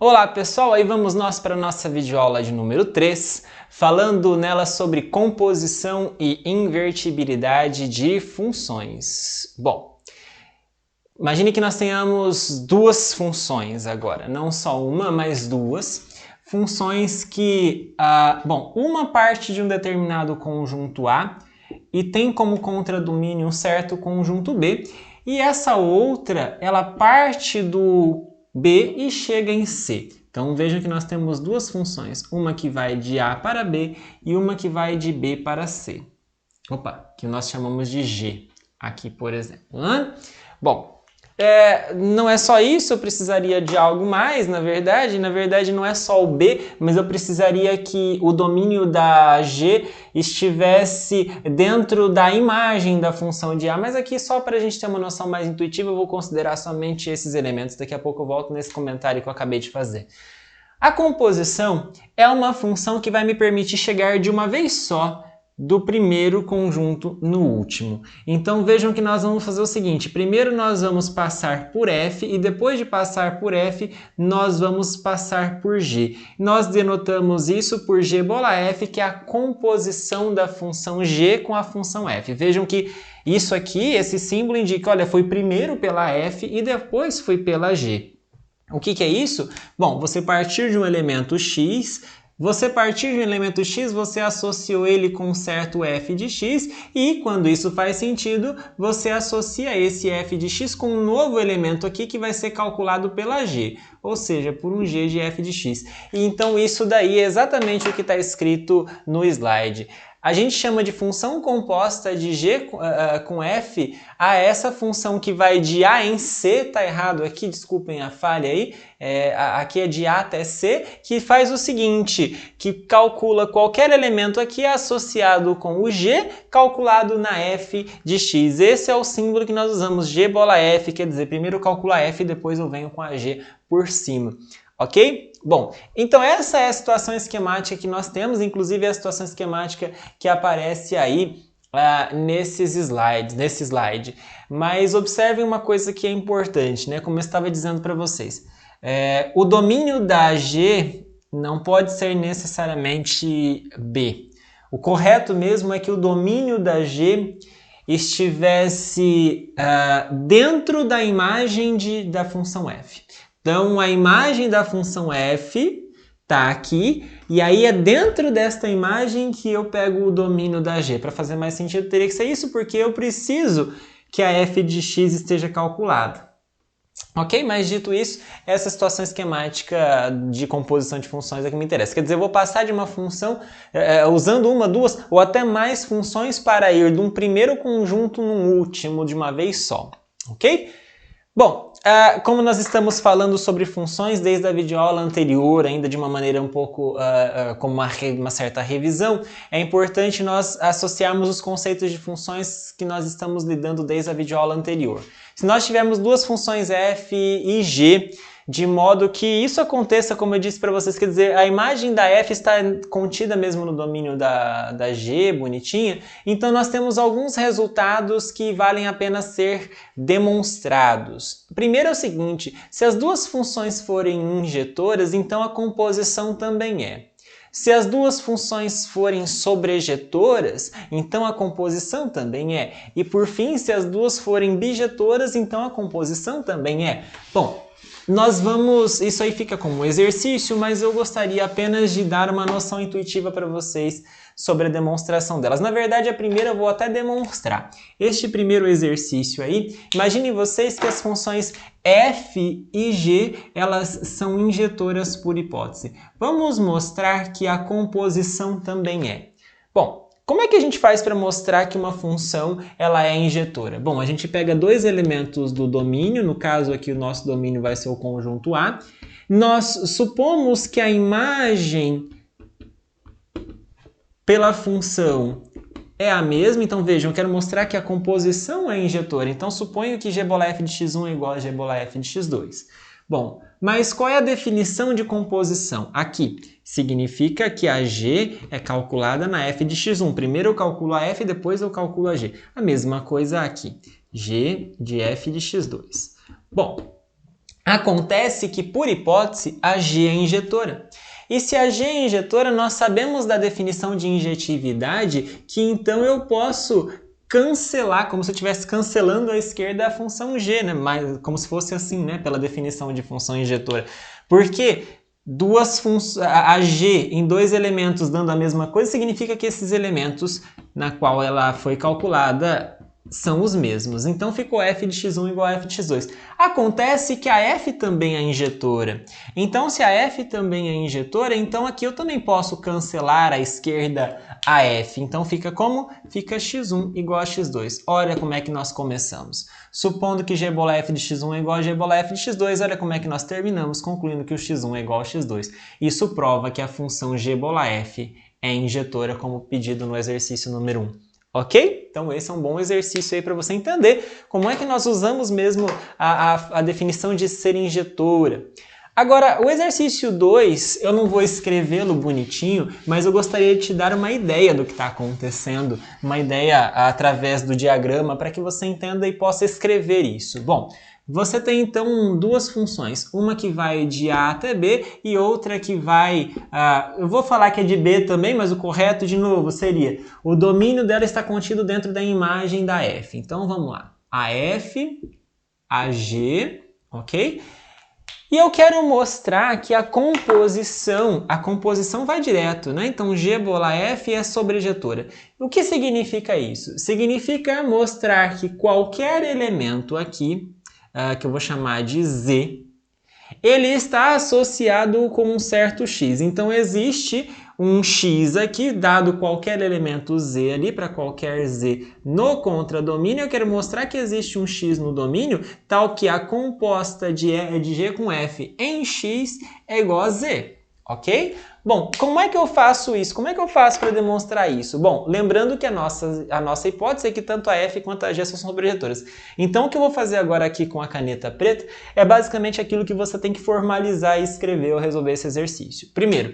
Olá pessoal, aí vamos nós para a nossa videoaula de número 3, falando nela sobre composição e invertibilidade de funções. Bom, imagine que nós tenhamos duas funções agora, não só uma, mas duas. Funções que, uma parte de um determinado conjunto A e tem como contradomínio um certo conjunto B, e essa outra, ela parte do B e chega em C. Então vejam que nós temos duas funções, uma que vai de A para B e uma que vai de B para C. Que nós chamamos de G, aqui por exemplo. Bom, não é só isso, eu precisaria de algo mais, na verdade não é só o B, mas eu precisaria que o domínio da G estivesse dentro da imagem da função de A, mas aqui só para a gente ter uma noção mais intuitiva eu vou considerar somente esses elementos, daqui a pouco eu volto nesse comentário que eu acabei de fazer. A composição é uma função que vai me permitir chegar de uma vez só do primeiro conjunto no último. Então vejam que nós vamos fazer o seguinte, primeiro nós vamos passar por F e depois de passar por F, nós vamos passar por G. Nós denotamos isso por G bola F, que é a composição da função G com a função F. Vejam que isso aqui, esse símbolo indica, olha, foi primeiro pela F e depois foi pela G. O que é isso? Bom, você partir de um elemento X, você associou ele com um certo f de x e, quando isso faz sentido, você associa esse f de x com um novo elemento aqui que vai ser calculado pela g, ou seja, por um g de f de x. E então isso daí é exatamente o que está escrito no slide. A gente chama de função composta de g com f a essa função que vai de a em c, tá errado aqui, desculpem a falha aí, aqui é de a até c, que faz o seguinte, que calcula qualquer elemento aqui associado com o g, calculado na f de x. Esse é o símbolo que nós usamos, g bola f, quer dizer, primeiro eu calculo a f e depois eu venho com a g por cima. Ok? Bom, então essa é a situação esquemática que nós temos, inclusive é a situação esquemática que aparece aí nesse slide. Mas observem uma coisa que é importante, né? Como eu estava dizendo para vocês. O domínio da G não pode ser necessariamente B. O correto mesmo é que o domínio da G estivesse dentro da imagem da função f. Então, a imagem da função f está aqui, e aí é dentro desta imagem que eu pego o domínio da g. Para fazer mais sentido, teria que ser isso, porque eu preciso que a f de x esteja calculada. Ok? Mas dito isso, essa situação esquemática de composição de funções é que me interessa. Quer dizer, eu vou passar de uma função usando uma, duas ou até mais funções para ir de um primeiro conjunto num último de uma vez só. Ok? Bom, como nós estamos falando sobre funções desde a videoaula anterior, ainda de uma maneira um pouco como uma certa revisão, é importante nós associarmos os conceitos de funções que nós estamos lidando desde a videoaula anterior. Se nós tivermos duas funções f e g, de modo que isso aconteça, como eu disse para vocês, quer dizer, a imagem da f está contida mesmo no domínio da g, bonitinha, então nós temos alguns resultados que valem a pena ser demonstrados. Primeiro é o seguinte, se as duas funções forem injetoras, então a composição também é. Se as duas funções forem sobrejetoras, então a composição também é. E por fim, se as duas forem bijetoras, então a composição também é. Bom, isso aí fica como um exercício, mas eu gostaria apenas de dar uma noção intuitiva para vocês sobre a demonstração delas. Na verdade, a primeira eu vou até demonstrar. Este primeiro exercício aí, imaginem vocês que as funções f e g, elas são injetoras por hipótese. Vamos mostrar que a composição também é. Bom, como é que a gente faz para mostrar que uma função ela é injetora? Bom, a gente pega dois elementos do domínio, no caso aqui o nosso domínio vai ser o conjunto A. Nós supomos que a imagem pela função é a mesma, então vejam, eu quero mostrar que a composição é injetora, então suponho que g bola f de x1 é igual a g bola f de x2. Bom, mas qual é a definição de composição? Aqui, significa que a g é calculada na f de x1. Primeiro eu calculo a f, depois eu calculo a g. A mesma coisa aqui, g de f de x2. Bom, Acontece que, por hipótese, a G é injetora. E se a G é injetora, nós sabemos da definição de injetividade que então eu posso cancelar, como se eu estivesse cancelando à esquerda a função G, né? Mas, como se fosse assim, né? Pela definição de função injetora. Porque a G em dois elementos dando a mesma coisa significa que esses elementos na qual ela foi calculada são os mesmos. Então ficou f de x1 igual a f de x2. Acontece que a f também é injetora. Então se a f também é injetora, então aqui eu também posso cancelar à esquerda a f. Então fica como? Fica x1 igual a x2. Olha como é que nós começamos. Supondo que g bola f de x1 é igual a g bola f de x2, olha como é que nós terminamos, concluindo que o x1 é igual a x2. Isso prova que a função g bola f é injetora, como pedido no exercício número 1. Ok? Então esse é um bom exercício aí para você entender como é que nós usamos mesmo a definição de ser injetora. Agora, o exercício 2, eu não vou escrevê-lo bonitinho, mas eu gostaria de te dar uma ideia do que está acontecendo, uma ideia através do diagrama para que você entenda e possa escrever isso. Bom, você tem então duas funções, uma que vai de A até B e outra que vai, eu vou falar que é de B também, mas o correto de novo seria, o domínio dela está contido dentro da imagem da F. Então vamos lá, a F, a G, ok? E eu quero mostrar que a composição vai direto, né? Então G bola F é sobrejetora. O que significa isso? Significa mostrar que qualquer elemento aqui, que eu vou chamar de Z, ele está associado com um certo X. Então existe um X aqui, dado qualquer elemento Z ali, para qualquer Z no contradomínio, eu quero mostrar que existe um X no domínio, tal que a composta de G com F em X é igual a Z, ok? Bom, como é que eu faço isso? Como é que eu faço para demonstrar isso? Bom, lembrando que a nossa hipótese é que tanto a F quanto a G são sobrejetoras. Então, o que eu vou fazer agora aqui com a caneta preta é basicamente aquilo que você tem que formalizar e escrever ao resolver esse exercício. Primeiro,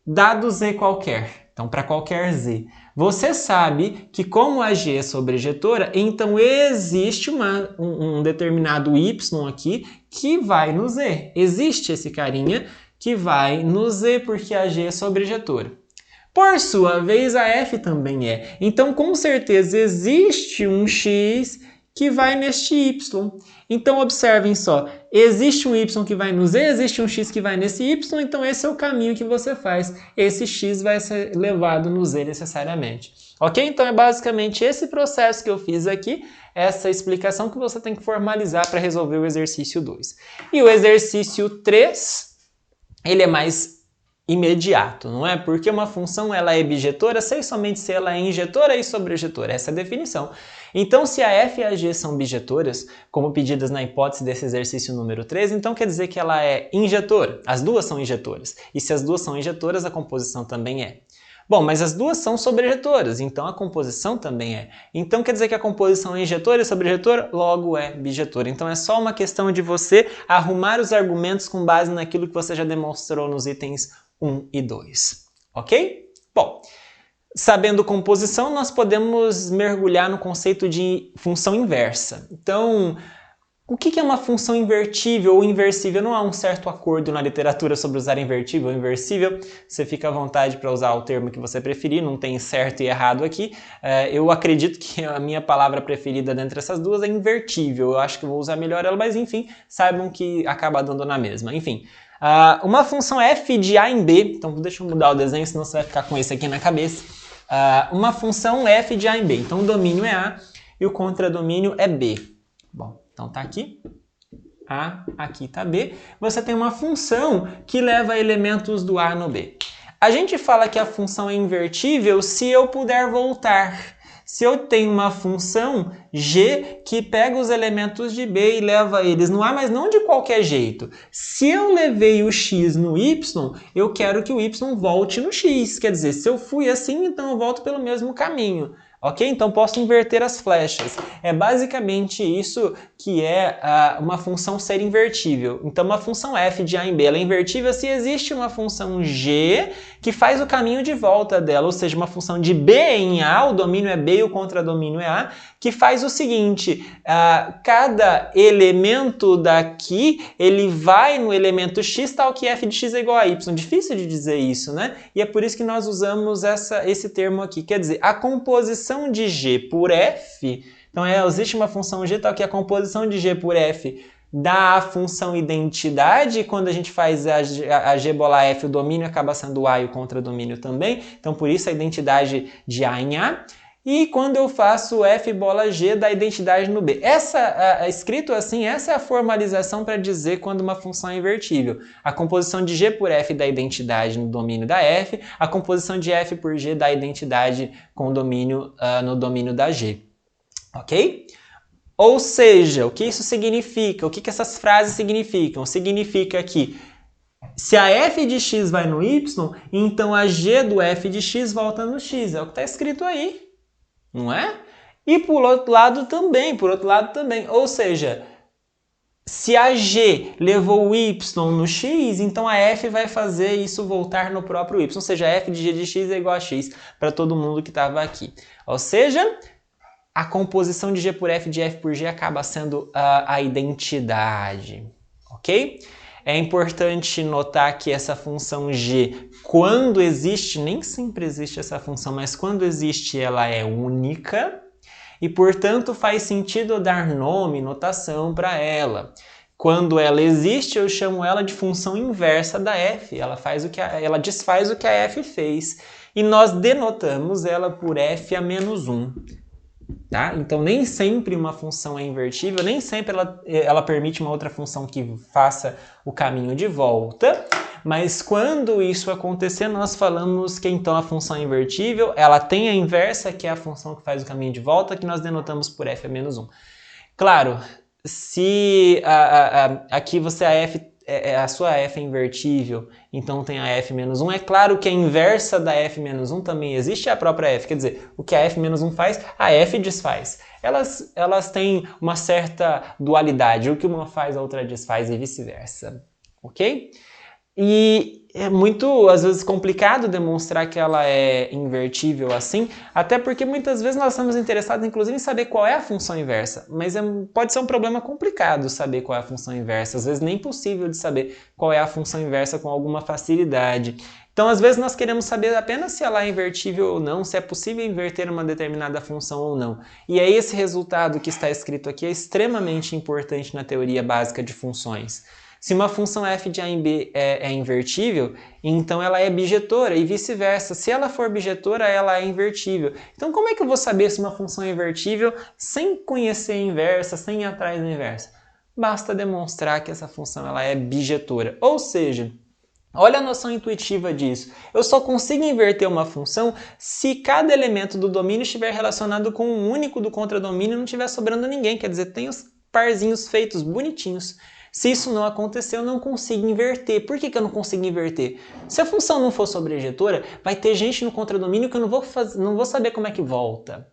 dado Z qualquer, então para qualquer Z, você sabe que como a G é sobrejetora, então existe um determinado Y aqui que vai no Z. Existe esse carinha que vai no Z porque a G é sobrejetora. Por sua vez, a F também é. Então, com certeza, existe um X que vai neste Y. Então, observem só, existe um Y que vai no Z, existe um X que vai nesse Y, então esse é o caminho que você faz. Esse X vai ser levado no Z necessariamente. Ok? Então, é basicamente esse processo que eu fiz aqui, essa explicação que você tem que formalizar para resolver o exercício 2. E o exercício 3... ele é mais imediato, não é? Porque uma função ela é bijetora, sei somente se ela é injetora e sobrejetora, essa é a definição. Então, se a F e a G são bijetoras, como pedidas na hipótese desse exercício número 3, então quer dizer que ela é injetora, as duas são injetoras. E se as duas são injetoras, a composição também é. Bom, mas as duas são sobrejetoras, então a composição também é. Então quer dizer que a composição é injetora e sobrejetora, logo é bijetora. Então é só uma questão de você arrumar os argumentos com base naquilo que você já demonstrou nos itens 1 e 2. Ok? Bom, sabendo composição, nós podemos mergulhar no conceito de função inversa. Então, o que é uma função invertível ou inversível? Não há um certo acordo na literatura sobre usar invertível ou inversível. Você fica à vontade para usar o termo que você preferir, não tem certo e errado aqui. Eu acredito que a minha palavra preferida dentre essas duas é invertível. Eu acho que eu vou usar melhor ela, mas enfim, saibam que acaba dando na mesma. Enfim, uma função f de a em b, então deixa eu mudar o desenho, senão você vai ficar com isso aqui na cabeça. Uma função f de a em b, então o domínio é a e o contradomínio é b. Bom, então tá aqui A, aqui tá B. Você tem uma função que leva elementos do A no B. A gente fala que a função é invertível se eu puder voltar. Se eu tenho uma função G que pega os elementos de B e leva eles no A, mas não de qualquer jeito. Se eu levei o X no Y, eu quero que o Y volte no X. Quer dizer, se eu fui assim, então eu volto pelo mesmo caminho. Ok? Então posso inverter as flechas. É basicamente isso que é uma função ser invertível. Então uma função f de a em b ela é invertível se existe uma função g que faz o caminho de volta dela, ou seja, uma função de b em a, o domínio é b e o contradomínio é a, que faz o seguinte, cada elemento daqui, ele vai no elemento x tal que f de x é igual a y. Difícil de dizer isso, né? E é por isso que nós usamos esse termo aqui. Quer dizer, a composição de g por f, então existe uma função g tal que a composição de g por f dá a função identidade, e quando a gente faz a g bola f, o domínio acaba sendo a e o contradomínio também, então por isso a identidade de a em a. E quando eu faço f bola g da identidade no b. Escrito assim, essa é a formalização para dizer quando uma função é invertível. A composição de g por f da identidade no domínio da f, a composição de f por g da identidade com o domínio no domínio da g. Ok? Ou seja, o que isso significa? O que essas frases significam? Significa que se a f de x vai no y, então a g do f de x volta no x. É o que está escrito aí. Não é? E por outro lado também, ou seja, se a g levou o y no x, então a f vai fazer isso voltar no próprio y, ou seja, f de g de x é igual a x para todo mundo que estava aqui. Ou seja, a composição de g por f de f por g acaba sendo a identidade, ok? É importante notar que essa função g, quando existe, nem sempre existe essa função, mas quando existe ela é única e, portanto, faz sentido eu dar nome, notação para ela. Quando ela existe, eu chamo ela de função inversa da f, ela desfaz o que a f fez e nós denotamos ela por f a menos 1. Tá? Então, nem sempre uma função é invertível, nem sempre ela permite uma outra função que faça o caminho de volta, mas quando isso acontecer, nós falamos que então a função é invertível, ela tem a inversa, que é a função que faz o caminho de volta, que nós denotamos por f a menos 1. Claro, se aqui você a sua f é invertível, então tem a f menos 1. É claro que a inversa da f menos 1 também existe, a própria f. Quer dizer, o que a f menos 1 faz, a f desfaz. Elas têm uma certa dualidade. O que uma faz, a outra desfaz e vice-versa. Ok? E é muito, às vezes, complicado demonstrar que ela é invertível assim, até porque muitas vezes nós estamos interessados, inclusive, em saber qual é a função inversa, mas pode ser um problema complicado saber qual é a função inversa, às vezes nem possível de saber qual é a função inversa com alguma facilidade. Então, às vezes, nós queremos saber apenas se ela é invertível ou não, se é possível inverter uma determinada função ou não. E aí, esse resultado que está escrito aqui é extremamente importante na teoria básica de funções. Se uma função f de a em b é invertível, então ela é bijetora e vice-versa. Se ela for bijetora, ela é invertível. Então, como é que eu vou saber se uma função é invertível sem conhecer a inversa, sem ir atrás da inversa? Basta demonstrar que essa função ela é bijetora. Ou seja, olha a noção intuitiva disso. Eu só consigo inverter uma função se cada elemento do domínio estiver relacionado com um único do contradomínio e não estiver sobrando ninguém. Quer dizer, tem os parzinhos feitos bonitinhos. Se isso não acontecer, eu não consigo inverter. Por que eu não consigo inverter? Se a função não for sobrejetora, vai ter gente no contradomínio que eu não vou saber como é que volta.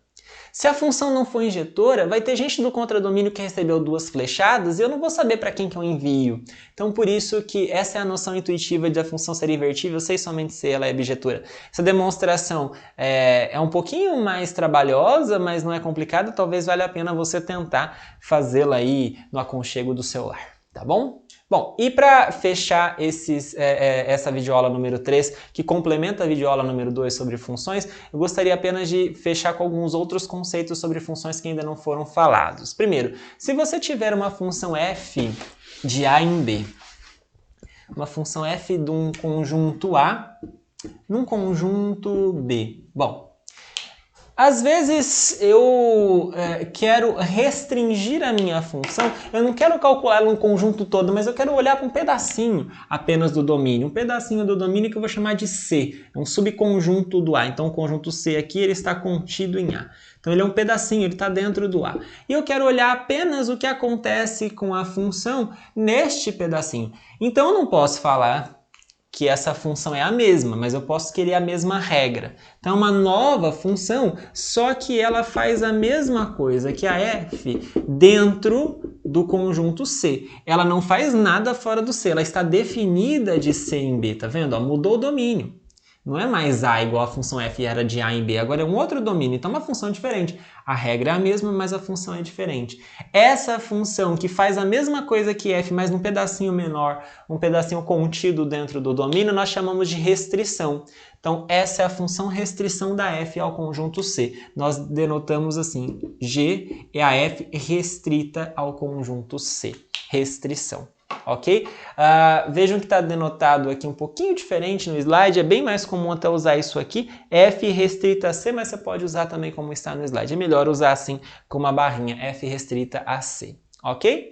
Se a função não for injetora, vai ter gente do contradomínio que recebeu duas flechadas e eu não vou saber para quem que eu envio. Então, por isso que essa é a noção intuitiva da função ser invertível, eu sei somente se ela é bijetora. Essa demonstração é um pouquinho mais trabalhosa, mas não é complicada. Talvez valha a pena você tentar fazê-la aí no aconchego do seu lar. Tá bom? Bom, e para fechar essa videoaula número 3, que complementa a videoaula número 2 sobre funções, eu gostaria apenas de fechar com alguns outros conceitos sobre funções que ainda não foram falados. Primeiro, se você tiver uma função f de a em b, uma função f de um conjunto A num conjunto B. Bom, às vezes eu quero restringir a minha função, eu não quero calcular ela no conjunto todo, mas eu quero olhar para um pedacinho apenas do domínio. Um pedacinho do domínio que eu vou chamar de C, é um subconjunto do A. Então o conjunto C aqui ele está contido em A. Então ele é um pedacinho, ele está dentro do A. E eu quero olhar apenas o que acontece com a função neste pedacinho. Então eu não posso falar que essa função é a mesma, mas eu posso querer a mesma regra. Então, uma nova função, só que ela faz a mesma coisa que a f dentro do conjunto C. Ela não faz nada fora do C, ela está definida de C em B, tá vendo? Ó, mudou o domínio. Não é mais A igual a função f era de A em B, agora é um outro domínio, então é uma função diferente. A regra é a mesma, mas a função é diferente. Essa função que faz a mesma coisa que f, mas num pedacinho menor, um pedacinho contido dentro do domínio, nós chamamos de restrição. Então, essa é a função restrição da f ao conjunto C. Nós denotamos assim, G é a f restrita ao conjunto C. Restrição. Ok? Vejam que está denotado aqui um pouquinho diferente no slide, é bem mais comum até usar isso aqui, F restrita a C, mas você pode usar também como está no slide. É melhor usar assim com uma barrinha, F restrita a C, ok?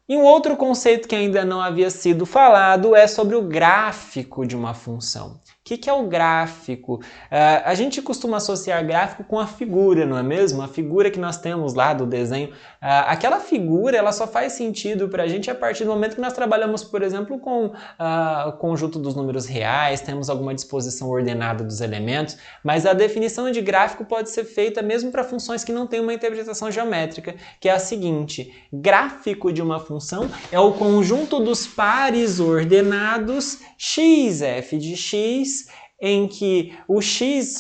E um outro conceito que ainda não havia sido falado é sobre o gráfico de uma função. O que é o gráfico? A gente costuma associar gráfico com a figura, não é mesmo? A figura que nós temos lá do desenho. Aquela figura ela só faz sentido para a gente a partir do momento que nós trabalhamos, por exemplo, com o conjunto dos números reais, temos alguma disposição ordenada dos elementos, mas a definição de gráfico pode ser feita mesmo para funções que não têm uma interpretação geométrica, que é a seguinte: gráfico de uma função é o conjunto dos pares ordenados x, f de x, em que o x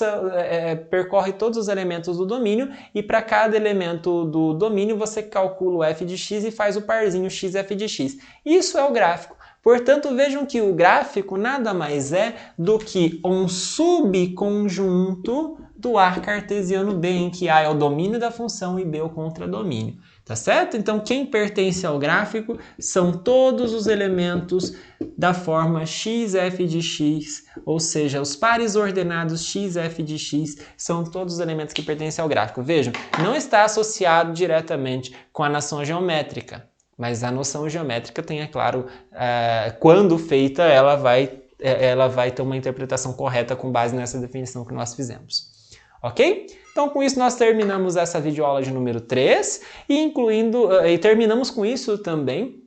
percorre todos os elementos do domínio e para cada elemento do domínio você calcula o f de x e faz o parzinho x, f de x. Isso é o gráfico. Portanto, vejam que o gráfico nada mais é do que um subconjunto do ar cartesiano B, em que A é o domínio da função e B é o contradomínio. Tá certo? Então, quem pertence ao gráfico são todos os elementos da forma x, f de x, ou seja, os pares ordenados x, f de x são todos os elementos que pertencem ao gráfico. Vejam, não está associado diretamente com a noção geométrica, mas a noção geométrica tem, é claro, quando feita, ela vai ter uma interpretação correta com base nessa definição que nós fizemos. Ok? Então, com isso, nós terminamos essa videoaula de número 3 e terminamos com isso também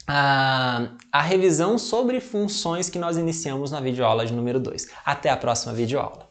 a revisão sobre funções que nós iniciamos na videoaula de número 2. Até a próxima videoaula.